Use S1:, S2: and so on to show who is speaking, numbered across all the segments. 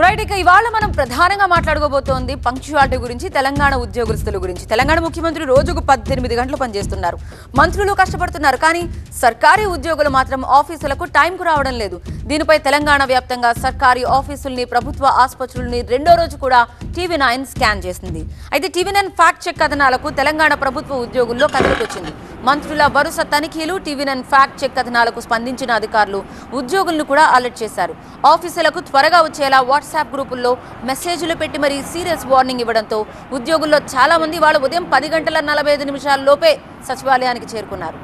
S1: Right, ఇక ఇవాళ మనం ప్రధానంగా మాట్లాడుకోబోతోంది పంక్చువాలిటీ గురించి, తెలంగాణ ఉద్యోగస్తుల గురించి. తెలంగాణ ముఖ్యమంత్రి రోజుకు 18 గంటలు పనిచేస్తున్నారు, మంత్రులు కష్టపడుతున్నారు, కానీ సర్కారీ ఉద్యోగులు మాత్రం ఆఫీసులకు టైంకు రావడం లేదు. దీనిపై తెలంగాణ వ్యాప్తంగా సర్కారీ ఆఫీసుల్ని, ప్రభుత్వ ఆసుపత్రుల్ని రెండో రోజు కూడా TV9 స్కాన్ చేసింది. అయితే TV9 ఫ్యాక్ట్ చెక్ కథనాలకు తెలంగాణ ప్రభుత్వ ఉద్యోగుల్లో కదలికొచ్చింది. మంత్రుల వరుస తనిఖీలు, TV9 ఫ్యాక్ట్ చెక్ కథనాలకు స్పందించిన అధికారులు ఉద్యోగులను కూడా అలర్ట్ చేశారు. ఆఫీసులకు త్వరగా వచ్చేలా వాట్సాప్ గ్రూపుల్లో మెసేజ్లు పెట్టి మరీ సీరియస్ వార్నింగ్ ఇవ్వడంతో ఉద్యోగుల్లో చాలా మంది వాళ్ళ ఉదయం 10:45 లోపే సచివాలయానికి చేరుకున్నారు.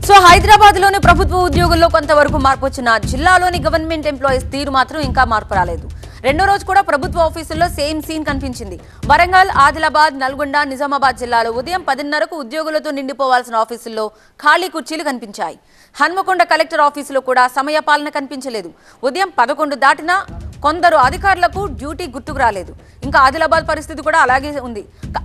S1: సో హైదరాబాద్లోని ప్రభుత్వ ఉద్యోగుల్లో కొంతవరకు మార్పు వచ్చిన జిల్లాలోని గవర్నమెంట్ ఎంప్లాయీస్ తీరు మాత్రం ఇంకా మార్పు రాలేదు. రెండో రోజు కూడా ప్రభుత్వ ఆఫీసుల్లో సేమ్ సీన్ కనిపించింది. వరంగల్, ఆదిలాబాద్, నల్గొండ, నిజామాబాద్ జిల్లాలో ఉదయం 10:30కు ఉద్యోగులతో నిండిపోవాల్సిన ఆఫీసుల్లో ఖాళీ కుర్చీలు కనిపించాయి. హన్మకొండ కలెక్టర్ ఆఫీసులో కూడా సమయ పాలన కనిపించలేదు. ఉదయం 11 దాటినా కొందరు అధికారులకు డ్యూటీ గుర్తుకు రాలేదు. ఇంకా ఆదిలాబాద్ పరిస్థితి కూడా అలాగే ఉంది.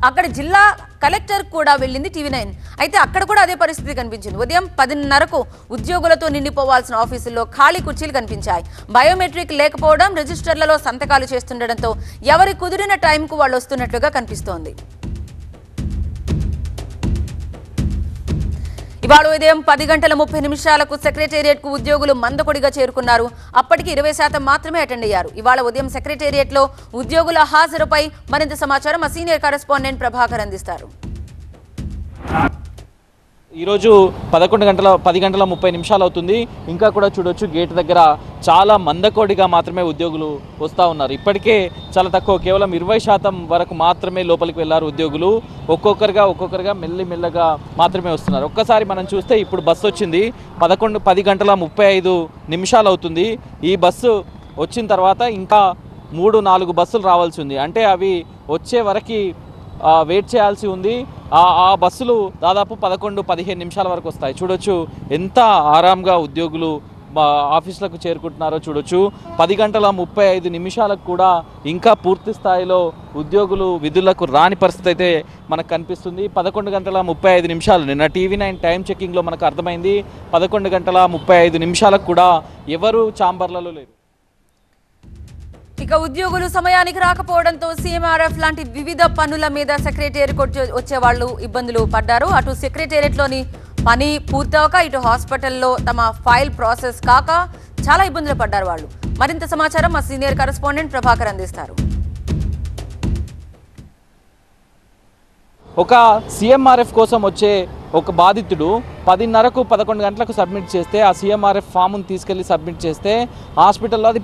S1: అక్కడ జిల్లా కలెక్టర్ కూడా వెళ్ళింది TV9, అయితే అక్కడ కూడా అదే పరిస్థితి కనిపించింది. ఉదయం 10:30కు ఉద్యోగులతో నిండిపోవాల్సిన ఆఫీసుల్లో ఖాళీ కుర్చీలు కనిపించాయి. బయోమెట్రిక్ లేకపోవడం, రిజిస్టర్లలో సంతకాలు చేస్తుండటంతో ఎవరి కుదిరిన టైంకు వాళ్ళు వస్తున్నట్లుగా కనిపిస్తోంది. ఇవాళ ఉదయం 10:30 సెక్రటేరియట్ కు ఉద్యోగులు మందకొడిగా చేరుకున్నారు. అప్పటికి 20% మాత్రమే అటెండ్ అయ్యారు. ఇవాళ ఉదయం సెక్రటేరియట్ లో ఉద్యోగుల హాజరుపై మరింత సమాచారం మా సీనియర్ కరెస్పాండెంట్ ప్రభాకర్ అందిస్తారు.
S2: ఈరోజు 10:30 అవుతుంది. ఇంకా కూడా చూడొచ్చు, గేట్ దగ్గర చాలా మందకోడిగా మాత్రమే ఉద్యోగులు వస్తూ ఉన్నారు. ఇప్పటికే చాలా తక్కువ, కేవలం 20% వరకు మాత్రమే లోపలికి వెళ్ళారు ఉద్యోగులు. ఒక్కొక్కరుగా మెల్లగా మాత్రమే వస్తున్నారు. ఒక్కసారి మనం చూస్తే ఇప్పుడు బస్సు వచ్చింది. 10:35 అవుతుంది. ఈ బస్సు వచ్చిన తర్వాత ఇంకా 3-4 బస్సులు రావాల్సి ఉంది. అంటే అవి వచ్చే వరకు వెయిట్ చేయాల్సి ఉంది. ఆ బస్సులు దాదాపు 11-15 వరకు వస్తాయి. చూడొచ్చు ఎంత ఆరాంగా ఉద్యోగులు ఆఫీసులకు చేరుకుంటున్నారో చూడొచ్చు. 10:35 కూడా ఇంకా పూర్తి స్థాయిలో ఉద్యోగులు విధులకు రాని పరిస్థితి అయితే మనకు కనిపిస్తుంది. 11:35 నిన్న TV9 టైం చెకింగ్లో మనకు అర్థమైంది. 11:35 కూడా ఎవరు ఛాంబర్లలో లేరు.
S1: ఇక ఉద్యోగులు సమయానికి రాకపోవడంతో CMRF లాంటి వివిధ పనుల మీద సెక్రటేరియట్ వచ్చే వాళ్ళు ఇబ్బందులు పడ్డారు. అటు సెక్రటేరియట్లోని పని పూర్తవక, ఇటు హాస్పిటల్లో తమ ఫైల్ ప్రాసెస్ కాక చాలా ఇబ్బందులు పడ్డారు వాళ్ళు. మరింత సమాచారం మా సీనియర్ కరెస్పాండెంట్ ప్రభాకర్ అందిస్తారు.
S2: ఒక CMRF కోసం వచ్చే ఒక బాధితుడు 10:30కు 11 గంటలకు సబ్మిట్ చేస్తే, ఆ CMRF ఫామ్ను తీసుకెళ్ళి సబ్మిట్ చేస్తే హాస్పిటల్లో అది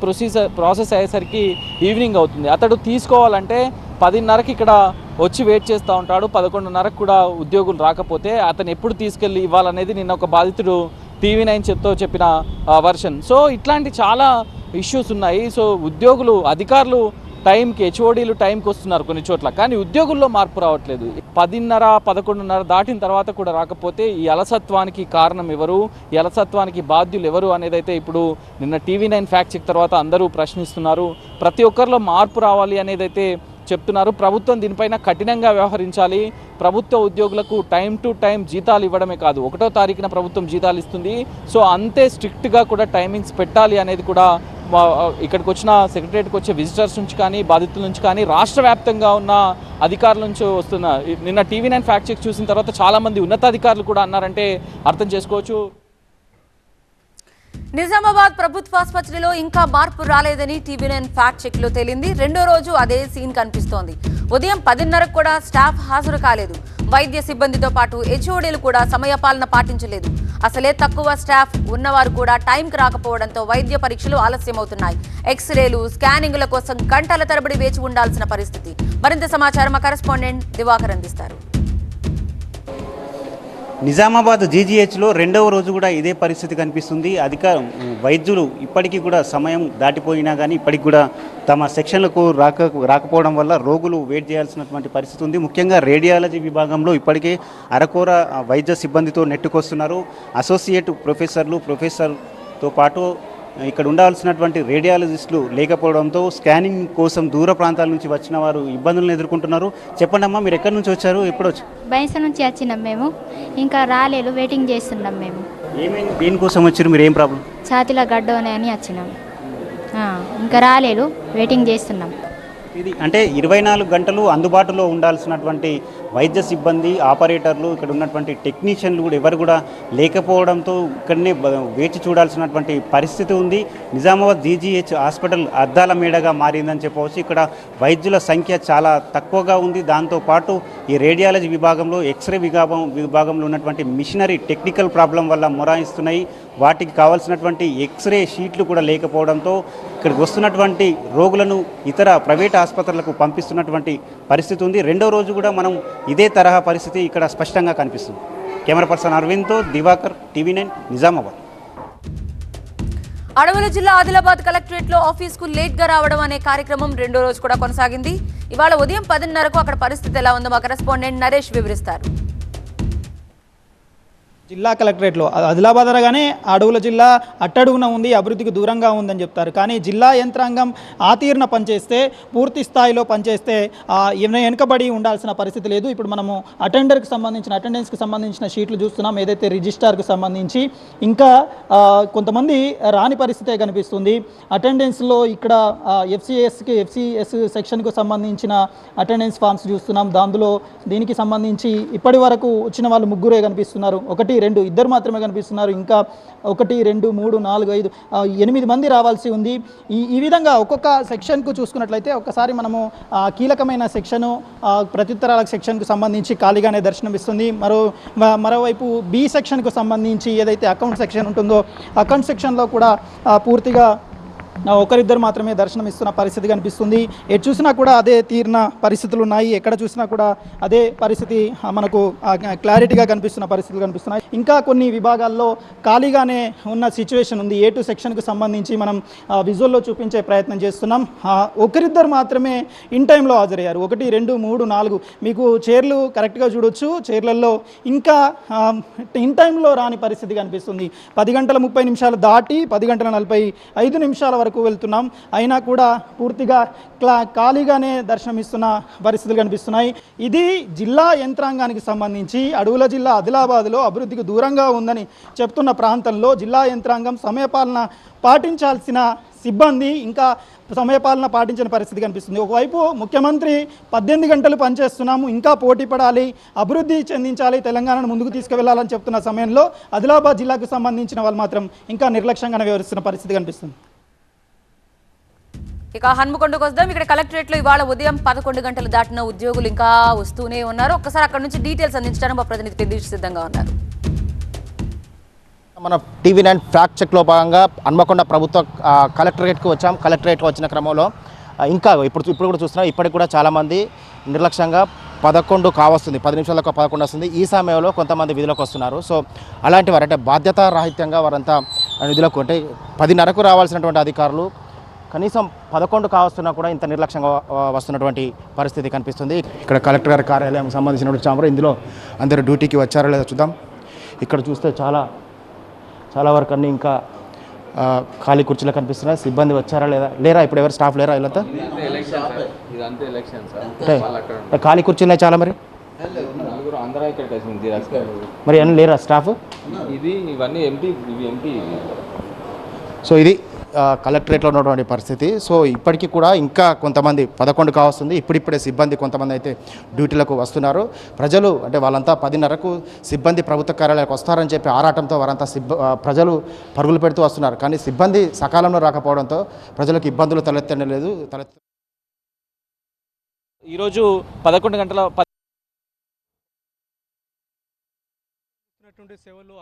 S2: ప్రాసెస్ అయ్యేసరికి ఈవినింగ్ అవుతుంది. అతడు తీసుకోవాలంటే 10:30కి ఇక్కడ వచ్చి వెయిట్ చేస్తూ ఉంటాడు. 11:30కు కూడా ఉద్యోగులు రాకపోతే అతను ఎప్పుడు తీసుకెళ్ళి ఇవ్వాలనేది నిన్న ఒక బాధితుడు TV9 చెప్పిన వర్షన్. సో ఇట్లాంటి చాలా ఇష్యూస్ ఉన్నాయి. సో ఉద్యోగులు, అధికారులు టైంకి, HODలు టైంకి వస్తున్నారు కొన్ని చోట్ల, కానీ ఉద్యోగుల్లో మార్పు రావట్లేదు. 10:30-11:30 దాటిన తర్వాత కూడా రాకపోతే ఈ అలసత్వానికి కారణం ఎవరు, ఈ అలసత్వానికి బాధ్యులు ఎవరు అనేది అయితే ఇప్పుడు నిన్న TV9 ఫ్యాక్ట్ చెక్ తర్వాత అందరూ ప్రశ్నిస్తున్నారు. ప్రతి ఒక్కరిలో మార్పు రావాలి అనేది అయితే చెప్తున్నారు. ప్రభుత్వం దీనిపైన కఠినంగా వ్యవహరించాలి. ప్రభుత్వ ఉద్యోగులకు టైం టు టైం జీతాలు ఇవ్వడమే కాదు, 1వ తారీఖున ప్రభుత్వం జీతాలు ఇస్తుంది. సో అంతే స్ట్రిక్ట్గా కూడా టైమింగ్స్ పెట్టాలి అనేది కూడా ఇక్కడికి వచ్చిన సెక్రటరియట్కి వచ్చే విజిటర్స్ నుంచి కానీ, బాధితుల నుంచి కానీ, రాష్ట్ర వ్యాప్తంగా ఉన్న అధికారుల నుంచి వస్తున్న నిన్న TV9 ఫ్యాక్ట్ చెక్ చూసిన తర్వాత చాలామంది ఉన్నతాధికారులు కూడా అన్నారంటే అర్థం చేసుకోవచ్చు.
S1: నిజామాబాద్ ప్రభుత్వ ఆసుపత్రిలో ఇంకా మార్పు రాలేదని TV9 ఫ్యాక్ట్ చెక్ లో తేలింది. రెండో రోజు అదే సీన్ కనిపిస్తోంది. ఉదయం 10:30కు కూడా స్టాఫ్ హాజరు కాలేదు. వైద్య సిబ్బందితో పాటు HODలు కూడా సమయపాలన పాటించలేదు. అసలే తక్కువ స్టాఫ్ ఉన్నవారు కూడా టైంకి రాకపోవడంతో వైద్య పరీక్షలు ఆలస్యమవుతున్నాయి. ఎక్స్రేలు, స్కానింగ్ల కోసం గంటల తరబడి వేచి ఉండాల్సిన పరిస్థితి. మరింత సమాచారం మా కరెస్పాండెంట్ దివాకర్ అందిస్తారు.
S3: నిజామాబాద్ జీజీహెచ్లో రెండవ రోజు కూడా ఇదే పరిస్థితి కనిపిస్తుంది. వైద్యులు ఇప్పటికీ కూడా సమయం దాటిపోయినా కానీ ఇప్పటికి కూడా తమ సెక్షన్లకు రాకపోవడం వల్ల రోగులు వెయిట్ చేయాల్సినటువంటి పరిస్థితి ఉంది. ముఖ్యంగా రేడియాలజీ విభాగంలో ఇప్పటికే అరకొర వైద్య సిబ్బందితో నెట్టుకొస్తున్నారు. అసోసియేట్ ప్రొఫెసర్తో పాటు ఇక్కడ ఉండాల్సినటువంటి రేడియాలజిస్టులు లేకపోవడంతో స్కానింగ్ కోసం దూర ప్రాంతాల నుంచి వచ్చిన వారు ఇబ్బందులను ఎదుర్కొంటున్నారు. చెప్పండి అమ్మా, మీరు ఎక్కడి నుంచి వచ్చారు, ఎప్పుడు వచ్చారు?
S4: బైంస నుంచి వచ్చినాం మేము, ఇంకా రాలేదు, వెయిటింగ్ చేస్తున్నాం మేము.
S3: ఏమైంది, దేనికోసం వచ్చారు మీరు, ఏం ప్రాబ్లం?
S4: ఛాతీలో గడ్డ అని వచ్చినాం, ఇంకా రాలేదు, వెయిటింగ్ చేస్తున్నాం.
S3: ఇది అంటే 24 గంటలు అందుబాటులో ఉండాల్సినటువంటి వైద్య సిబ్బంది, ఆపరేటర్లు, ఇక్కడ ఉన్నటువంటి టెక్నీషియన్లు కూడా ఎవరు కూడా లేకపోవడంతో ఇక్కడనే వేచి చూడాల్సినటువంటి పరిస్థితి ఉంది. నిజామాబాద్ జీజీహెచ్ హాస్పిటల్ అద్దాల మేడగా మారిందని చెప్పవచ్చు. ఇక్కడ వైద్యుల సంఖ్య చాలా తక్కువగా ఉంది. దాంతోపాటు ఈ రేడియాలజీ విభాగంలో ఎక్స్రే విభాగంలో ఉన్నటువంటి మిషనరీ టెక్నికల్ ప్రాబ్లం వల్ల మొరాయిస్తున్నాయి. వాటికి కావాల్సినటువంటి ఎక్స్రే షీట్లు కూడా లేకపోవడంతో ఇక్కడికి వస్తున్నటువంటి రోగులను ఇతర ప్రైవేట్ ఆసుపత్రులకు పంపిస్తున్నటువంటి పరిస్థితి ఉంది. రెండో రోజు కూడా మనం ఇదే తరహా పరిస్థితి ఇక్కడ స్పష్టంగా కనిపిస్తుంది. కెమెరా పర్సన్ అరవింద్తో దివాకర్, టీవీ9 నిజామాబాద్.
S1: అడవుల జిల్లా ఆదిలాబాద్ కలెక్టరేట్ లో ఆఫీస్ కు లేట్ గా రావడం అనే కార్యక్రమం రెండో రోజు కూడా కొనసాగింది. ఇవాళ ఉదయం 10:30కు అక్కడ పరిస్థితి ఎలా ఉందో మా కరెస్పాండెంట్ నరేష్ వివరిస్తారు.
S5: జిల్లా కలెక్టరేట్లో ఆదిలాబాద్ అనగానే అడవుల జిల్లా అట్టడుగున ఉంది, అభివృద్ధికి దూరంగా ఉందని చెప్తారు. కానీ జిల్లా యంత్రాంగం ఆతీర్ణ పనిచేస్తే, పూర్తి స్థాయిలో పనిచేస్తే వెనుకబడి ఉండాల్సిన పరిస్థితి లేదు. ఇప్పుడు మనము అటెండెన్స్కి సంబంధించిన షీట్లు చూస్తున్నాం, ఏదైతే రిజిస్టార్కి సంబంధించి. ఇంకా కొంతమంది రాని పరిస్థితే కనిపిస్తుంది. అటెండెన్స్లో ఇక్కడ ఎఫ్సిఎస్ సెక్షన్కు సంబంధించిన అటెండెన్స్ ఫామ్స్ చూస్తున్నాం. దాంట్లో దీనికి సంబంధించి ఇప్పటి వరకు వచ్చిన వాళ్ళు 3 కనిపిస్తున్నారు. 1, 2 ఇద్దరు మాత్రమే కనిపిస్తున్నారు. ఇంకా 1, 2, 3, 4, 5, 8 మంది రావాల్సి ఉంది. ఈ విధంగా ఒక్కొక్క సెక్షన్కు చూసుకున్నట్లయితే ఒకసారి మనము కీలకమైన సెక్షను ప్రత్యుత్తరాల సెక్షన్కు సంబంధించి ఖాళీగానే దర్శనమిస్తుంది. మరోవైపు బి సెక్షన్కు సంబంధించి ఏదైతే అకౌంట్ సెక్షన్ ఉంటుందో అకౌంట్ సెక్షన్లో కూడా పూర్తిగా ఒకరిద్దరు మాత్రమే దర్శనమిస్తున్న పరిస్థితి కనిపిస్తుంది. ఎటు చూసినా కూడా అదే తీరిన పరిస్థితులు ఉన్నాయి. ఎక్కడ చూసినా కూడా అదే పరిస్థితి మనకు క్లారిటీగా కనిపిస్తున్న పరిస్థితులు కనిపిస్తున్నాయి. ఇంకా కొన్ని విభాగాల్లో ఖాళీగానే ఉన్న సిచ్యువేషన్ ఉంది. A2 సెక్షన్కు సంబంధించి మనం విజువల్లో చూపించే ప్రయత్నం చేస్తున్నాం. ఒకరిద్దరు మాత్రమే ఇన్ టైంలో హాజరయ్యారు. 1, 2, 3, 4 మీకు చైర్లు కరెక్ట్గా చూడొచ్చు. చైర్లలో ఇంకా ఇన్ టైంలో రాని పరిస్థితి కనిపిస్తుంది. 10:30 దాటి 10:45 వరకు వెళ్తున్నాం. అయినా కూడా పూర్తిగా ఖాళీగానే దర్శనమిస్తున్న పరిస్థితులు కనిపిస్తున్నాయి. ఇది జిల్లా యంత్రాంగానికి సంబంధించి అడవుల జిల్లా ఆదిలాబాద్లో అభివృద్ధికి దూరంగా ఉందని చెప్తున్న ప్రాంతంలో జిల్లా యంత్రాంగం సమయపాలన పాటించాల్సిన సిబ్బంది ఇంకా సమయపాలన పాటించిన పరిస్థితి కనిపిస్తుంది. ఒకవైపు ముఖ్యమంత్రి 18 గంటలు పనిచేస్తున్నాము, ఇంకా పోటీ పడాలి, అభివృద్ధి చెందించాలి, తెలంగాణను ముందుకు తీసుకువెళ్లాలని చెప్తున్న సమయంలో ఆదిలాబాద్ జిల్లాకు సంబంధించిన వాళ్ళు మాత్రం ఇంకా నిర్లక్ష్యంగానే వ్యవహరిస్తున్న పరిస్థితి కనిపిస్తుంది.
S1: ఇక హన్మకొండకు వద్దాం. ఇక్కడ కలెక్టరేట్ లో ఇవాళ ఉదయం 11 గంటలు దాటిన ఉద్యోగులు ఇంకా వస్తూనే ఉన్నారు. ఒక్కసారి అక్కడ నుంచి డీటెయిల్స్ అందించడానికి మా ప్రతినిధి పెద్దీష్ సిద్ధంగా ఉన్నారు.
S6: మన టీవీ9 ఫ్యాక్ట్ చెక్లో భాగంగా హన్మకొండ ప్రభుత్వ కలెక్టరేట్కి వచ్చాం. కలెక్టరేట్కి వచ్చిన క్రమంలో ఇంకా ఇప్పుడు కూడా చూస్తున్నాం, ఇప్పటికి కూడా చాలామంది నిర్లక్ష్యంగా 11 కావస్తుంది, 10 నిమిషాలకు 11 వస్తుంది. ఈ సమయంలో కొంతమంది విధులకు వస్తున్నారు. సో అలాంటి వారు అంటే బాధ్యతారాహిత్యంగా వారంతా విధులకు అంటే 10:30కు రావాల్సినటువంటి అధికారులు కనీసం 11 కావస్తున్నా కూడా ఇంత నిర్లక్ష్యంగా వస్తున్నటువంటి పరిస్థితి కనిపిస్తుంది. ఇక్కడ కలెక్టర్ గారి కార్యాలయం సంబంధించినటువంటి చాంబర్, ఇందులో అందరూ డ్యూటీకి వచ్చారో లేదో చూద్దాం. ఇక్కడ చూస్తే చాలా వరకు అన్నీ ఇంకా ఖాళీ కుర్చీలు కనిపిస్తున్నాయి. సిబ్బంది వచ్చారా లేరా ఇప్పుడు ఎవరు స్టాఫ్ లేరా వీళ్ళంతా? అంటే ఖాళీ కుర్చీలు చాలా మరి అన్నీ లేరా స్టాఫ్?
S2: ఇవన్నీ ఎంపీ.
S6: సో ఇది కలెక్టరేట్లో ఉన్నటువంటి పరిస్థితి. సో ఇప్పటికీ కూడా ఇంకా కొంతమంది 11 కావస్తుంది. ఇప్పుడిప్పుడే సిబ్బంది కొంతమంది అయితే డ్యూటీలకు వస్తున్నారు. ప్రజలు అంటే వాళ్ళంతా 10:30కు సిబ్బంది ప్రభుత్వ కార్యాలయాలకు వస్తారని చెప్పి ఆరాటంతో వారంతా ప్రజలు పరుగులు పెడుతూ వస్తున్నారు. కానీ సిబ్బంది సకాలంలో రాకపోవడంతో ప్రజలకు ఇబ్బందులు తలెత్తడం లేదు.
S2: ఈరోజు 11 గంటల సేవలు